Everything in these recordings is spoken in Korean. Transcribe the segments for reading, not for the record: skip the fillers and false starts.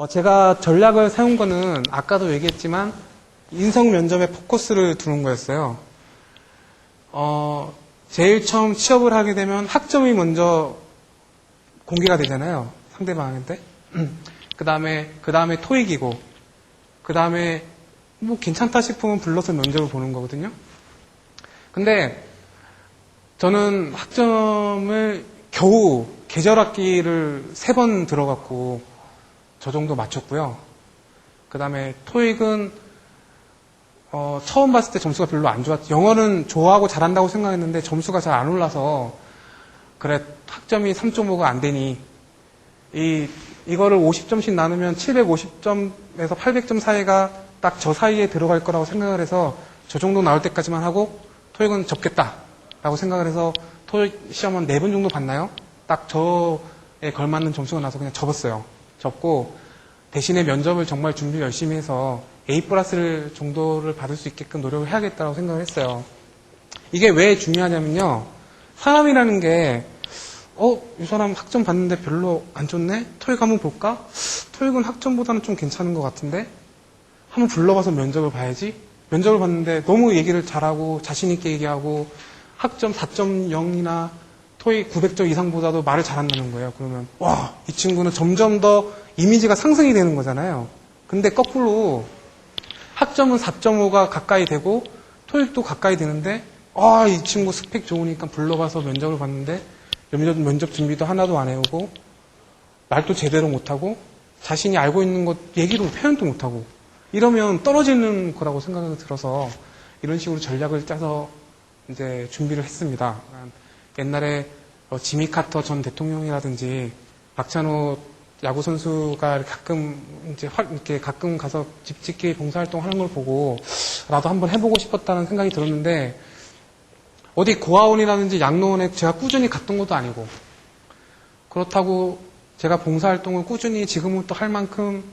제가 전략을 세운 거는 아까도 얘기했지만 인성 면접에 포커스를 두는 거였어요. 제일 처음 취업을 하게 되면 학점이 먼저 공개가 되잖아요. 상대방한테. 그 다음에 토익이고, 그 다음에 뭐 괜찮다 싶으면 불러서 면접을 보는 거거든요. 근데 저는 학점을 겨우 계절학기를 3번 들어갔고 저 정도 맞췄고요. 그 다음에 토익은 처음 봤을 때 점수가 별로 안 좋았죠. 영어는 좋아하고 잘한다고 생각했는데 점수가 잘 안 올라서 그래 학점이 3.5가 안 되니 이거를 50점씩 나누면 750점에서 800점 사이가 딱 저 사이에 들어갈 거라고 생각을 해서 저 정도 나올 때까지만 하고 토익은 접겠다라고 생각을 해서 토익 시험은 4번 정도 봤나요? 딱 저에 걸맞는 점수가 나서 그냥 접었어요. 접고 대신에 면접을 정말 준비 열심히 해서 A+ 정도를 받을 수 있게끔 노력을 해야겠다고 생각을 했어요. 이게 왜 중요하냐면요. 사람이라는 게 이 사람 학점 봤는데 별로 안 좋네? 토익 한번 볼까? 토익은 학점보다는 좀 괜찮은 것 같은데? 한번 불러봐서 면접을 봐야지? 면접을 봤는데 너무 얘기를 잘하고 자신있게 얘기하고 학점 4.0이나 토익 900점 이상보다도 말을 잘한다는 거예요. 그러면 와, 이 친구는 점점 더 이미지가 상승이 되는 거잖아요. 근데 거꾸로 학점은 4.5가 가까이 되고 토익도 가까이 되는데 이 친구 스펙 좋으니까 불러봐서 면접을 봤는데 면접 준비도 하나도 안 해오고 말도 제대로 못하고 자신이 알고 있는 것 얘기도 표현도 못하고 이러면 떨어지는 거라고 생각이 들어서 이런 식으로 전략을 짜서 이제 준비를 했습니다. 옛날에 지미 카터 전 대통령이라든지 박찬호 야구 선수가 가끔 이렇게 가끔 가서 집 짓기 봉사활동 하는 걸 보고 나도 한번 해보고 싶었다는 생각이 들었는데 어디 고아원이라든지 양로원에 제가 꾸준히 갔던 것도 아니고 그렇다고 제가 봉사활동을 꾸준히 지금부터 할 만큼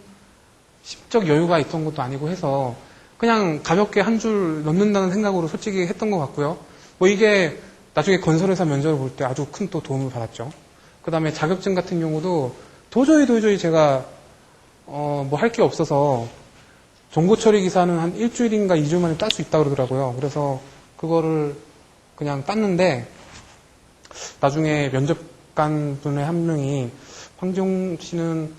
심적 여유가 있던 것도 아니고 해서 그냥 가볍게 한 줄 넣는다는 생각으로 솔직히 했던 것 같고요. 뭐 이게 나중에 건설회사 면접을 볼 때 아주 큰 또 도움을 받았죠. 그 다음에 자격증 같은 경우도 도저히 제가 뭐 할 게 없어서 정보처리 기사는 한 일주일인가 2주 만에 딸 수 있다고 그러더라고요. 그래서 그거를 그냥 땄는데 나중에 면접관 분의 한 명이 황지용 씨는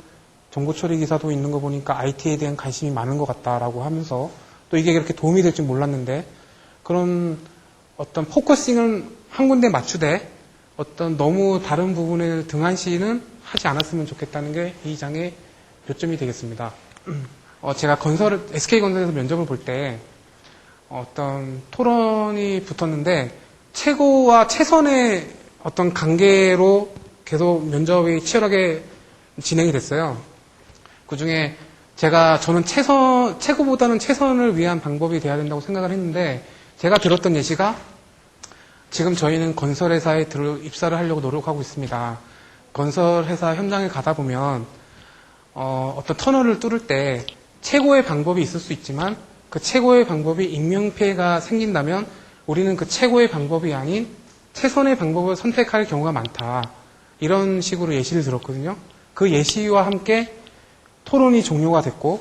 정보처리 기사도 있는 거 보니까 IT에 대한 관심이 많은 것 같다라고 하면서 또 이게 그렇게 도움이 될 줄 몰랐는데 그런 어떤 포커싱은 한 군데 맞추되 어떤 너무 다른 부분을 등한시는 하지 않았으면 좋겠다는 게 이 장의 요점이 되겠습니다. 제가 SK건설에서 면접을 볼 때 어떤 토론이 붙었는데 최고와 최선의 어떤 관계로 계속 면접이 치열하게 진행이 됐어요. 그 중에 저는 최고보다는 최선을 위한 방법이 돼야 된다고 생각을 했는데 제가 들었던 예시가 지금 저희는 건설회사에 입사를 하려고 노력하고 있습니다. 건설회사 현장에 가다 보면 어떤 터널을 뚫을 때 최고의 방법이 있을 수 있지만 그 최고의 방법이 인명피해가 생긴다면 우리는 그 최고의 방법이 아닌 최선의 방법을 선택할 경우가 많다. 이런 식으로 예시를 들었거든요. 그 예시와 함께 토론이 종료가 됐고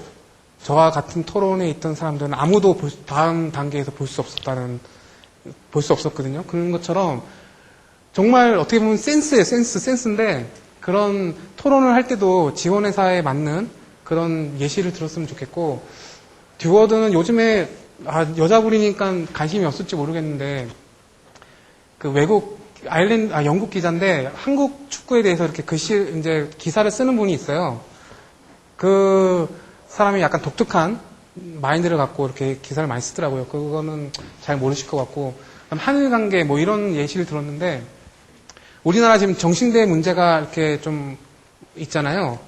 저와 같은 토론에 있던 사람들은 아무도 다음 단계에서 볼 수 없었거든요. 그런 것처럼 정말 어떻게 보면 센스예요. 센스인데 그런 토론을 할 때도 지원회사에 맞는 그런 예시를 들었으면 좋겠고 듀워드는 요즘에 여자분이니까 관심이 없을지 모르겠는데 그 영국 기자인데 한국 축구에 대해서 이렇게 이제 기사를 쓰는 분이 있어요. 그 사람이 약간 독특한 마인드를 갖고 이렇게 기사를 많이 쓰더라고요. 그거는 잘 모르실 것 같고 한일 관계 뭐 이런 예시를 들었는데 우리나라 지금 정신대 문제가 이렇게 좀 있잖아요.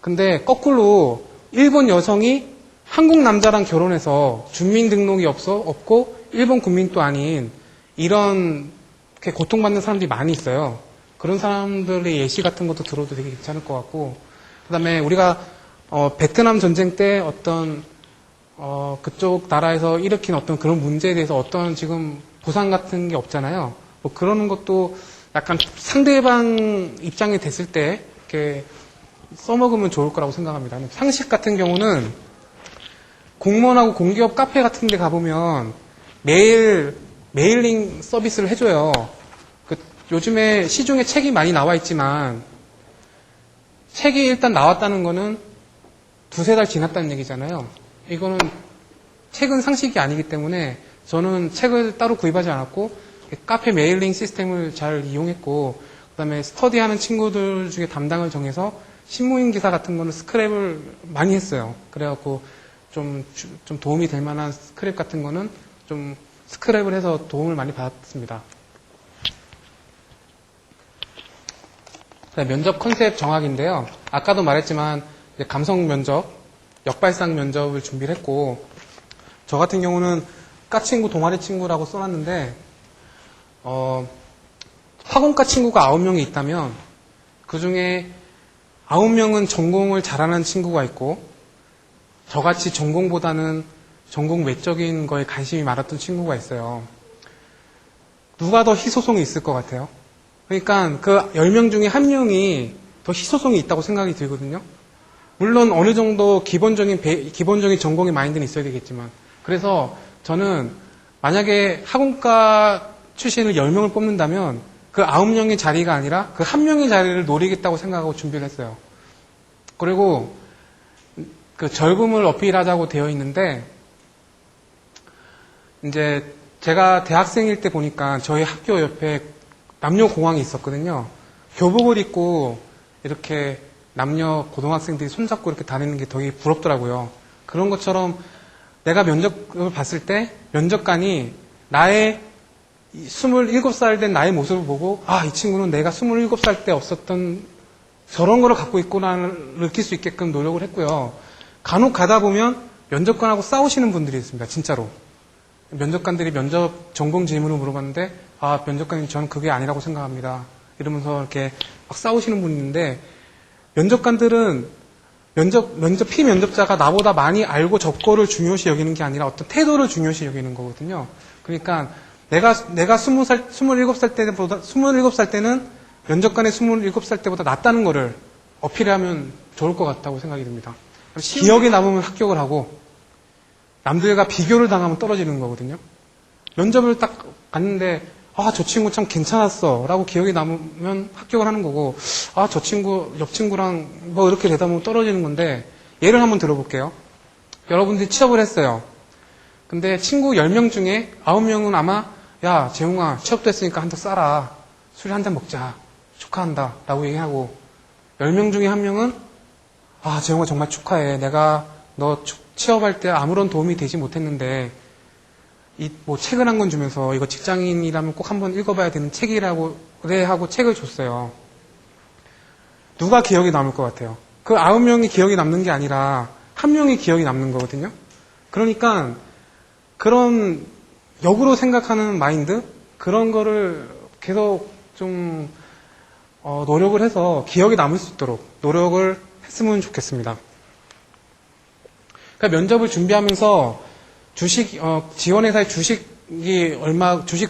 근데 거꾸로 일본 여성이 한국 남자랑 결혼해서 주민등록이 없고 일본 국민도 아닌 이런 이렇게 고통받는 사람들이 많이 있어요. 그런 사람들의 예시 같은 것도 들어도 되게 괜찮을 것 같고 그다음에 우리가 베트남 전쟁 때 어떤 그쪽 나라에서 일으킨 어떤 그런 문제에 대해서 어떤 지금 보상 같은 게 없잖아요. 뭐 그러는 것도 약간 상대방 입장이 됐을 때 이렇게 써먹으면 좋을 거라고 생각합니다. 상식 같은 경우는 공무원하고 공기업 카페 같은 데 가보면 매일 메일링 서비스를 해줘요. 요즘에 시중에 책이 많이 나와 있지만 책이 일단 나왔다는 거는 두세 달 지났다는 얘기잖아요. 이거는 책은 상식이 아니기 때문에 저는 책을 따로 구입하지 않았고 카페 메일링 시스템을 잘 이용했고 그다음에 스터디하는 친구들 중에 담당을 정해서 신문인 기사 같은 거는 스크랩을 많이 했어요. 그래갖고 좀 도움이 될 만한 스크랩 같은 거는 좀 스크랩을 해서 도움을 많이 받았습니다. 면접 컨셉 정학인데요. 아까도 말했지만 감성 면접, 역발상 면접을 준비를 했고 저 같은 경우는 과 친구, 동아리 친구라고 써놨는데 학원과 친구가 9명이 있다면 그 중에 9명은 전공을 잘하는 친구가 있고 저같이 전공보다는 전공 외적인 거에 관심이 많았던 친구가 있어요. 누가 더 희소성이 있을 것 같아요? 그러니까 그 10명 중에 1명이 더 희소성이 있다고 생각이 들거든요. 물론 어느 정도 기본적인 전공의 마인드는 있어야 되겠지만 그래서 저는 만약에 학원과 출신을 10명을 뽑는다면 그 9명의 자리가 아니라 그 1명의 자리를 노리겠다고 생각하고 준비를 했어요. 그리고 그 젊음을 어필하자고 되어 있는데 이제 제가 대학생일 때 보니까 저희 학교 옆에 남녀공학이 있었거든요. 교복을 입고 이렇게 남녀 고등학생들이 손잡고 이렇게 다니는 게 되게 부럽더라고요. 그런 것처럼 내가 면접을 봤을 때 면접관이 나의 27살 된 나의 모습을 보고 이 친구는 내가 27살 때 없었던 저런 거를 갖고 있구나를 느낄 수 있게끔 노력을 했고요. 간혹 가다 보면 면접관하고 싸우시는 분들이 있습니다. 진짜로. 면접관들이 면접 전공 질문을 물어봤는데 면접관님 저는 그게 아니라고 생각합니다. 이러면서 이렇게 막 싸우시는 분이 있는데 면접관들은 피면접자가 나보다 많이 알고 적고를 중요시 여기는 게 아니라 어떤 태도를 중요시 여기는 거거든요. 그러니까 내가 27살 때는 면접관의 27살 때보다 낫다는 거를 어필하면 좋을 것 같다고 생각이 듭니다. 기억에 남으면 합격을 하고 남들과 비교를 당하면 떨어지는 거거든요. 면접을 딱 갔는데 저 친구 참 괜찮았어 라고 기억에 남으면 합격을 하는 거고 저 친구 옆 친구랑 뭐 이렇게 되다 보면 떨어지는 건데 예를 한번 들어볼게요. 여러분들이 취업을 했어요. 근데 친구 10명 중에 9명은 아마 야 재웅아 취업됐으니까 한 잔 싸라. 술 한 잔 먹자. 축하한다 라고 얘기하고 10명 중에 1명은 재웅아 정말 축하해. 내가 너 취업할 때 아무런 도움이 되지 못했는데 뭐 책을 한 권 주면서 이거 직장인이라면 꼭 한번 읽어봐야 되는 책이라고 그래 하고 책을 줬어요. 누가 기억에 남을 것 같아요? 그 9명이 기억에 남는 게 아니라 1명이 기억에 남는 거거든요. 그러니까 그런 역으로 생각하는 마인드 그런 거를 계속 좀 노력을 해서 기억에 남을 수 있도록 노력을 했으면 좋겠습니다. 그러니까 면접을 준비하면서 지원회사의 주식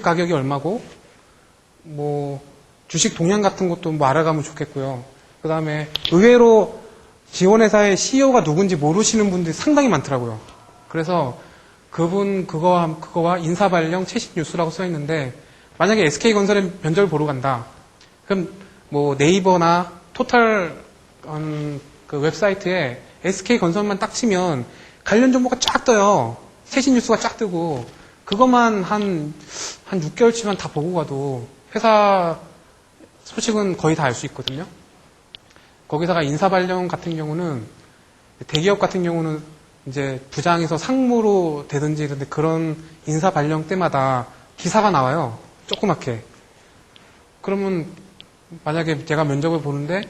가격이 얼마고, 뭐, 주식 동향 같은 것도 뭐 알아가면 좋겠고요. 그 다음에 의외로 지원회사의 CEO가 누군지 모르시는 분들이 상당히 많더라고요. 그래서 그거와 인사발령 채식 뉴스라고 써 있는데, 만약에 SK건설에 면접을 보러 간다. 그럼 뭐 네이버나 토탈, 그 웹사이트에 SK건설만 딱 치면 관련 정보가 쫙 떠요. 최신 뉴스가 쫙 뜨고 그것만 한 6개월치만 다 보고 가도 회사 소식은 거의 다 알 수 있거든요. 거기다가 인사발령 같은 경우는 대기업 같은 경우는 이제 부장에서 상무로 되든지 이런데 그런 인사발령 때마다 기사가 나와요. 조그맣게. 그러면 만약에 제가 면접을 보는데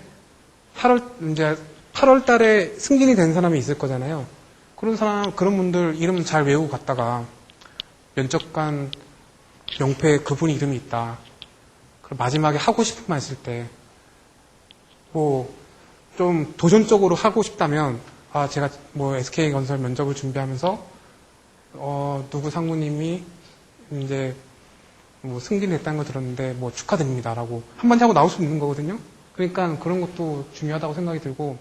8월 달에 승진이 된 사람이 있을 거잖아요. 그런 분들 이름 잘 외우고 갔다가 면접관 명패에 그분 이름이 있다. 그럼 마지막에 하고 싶은 말 있을 때, 뭐, 좀 도전적으로 하고 싶다면, 제가 뭐 SK건설 면접을 준비하면서, 누구 상무님이 이제 뭐 승진했다는 거 들었는데, 뭐 축하드립니다라고 한마디 하고 나올 수 있는 거거든요. 그러니까 그런 것도 중요하다고 생각이 들고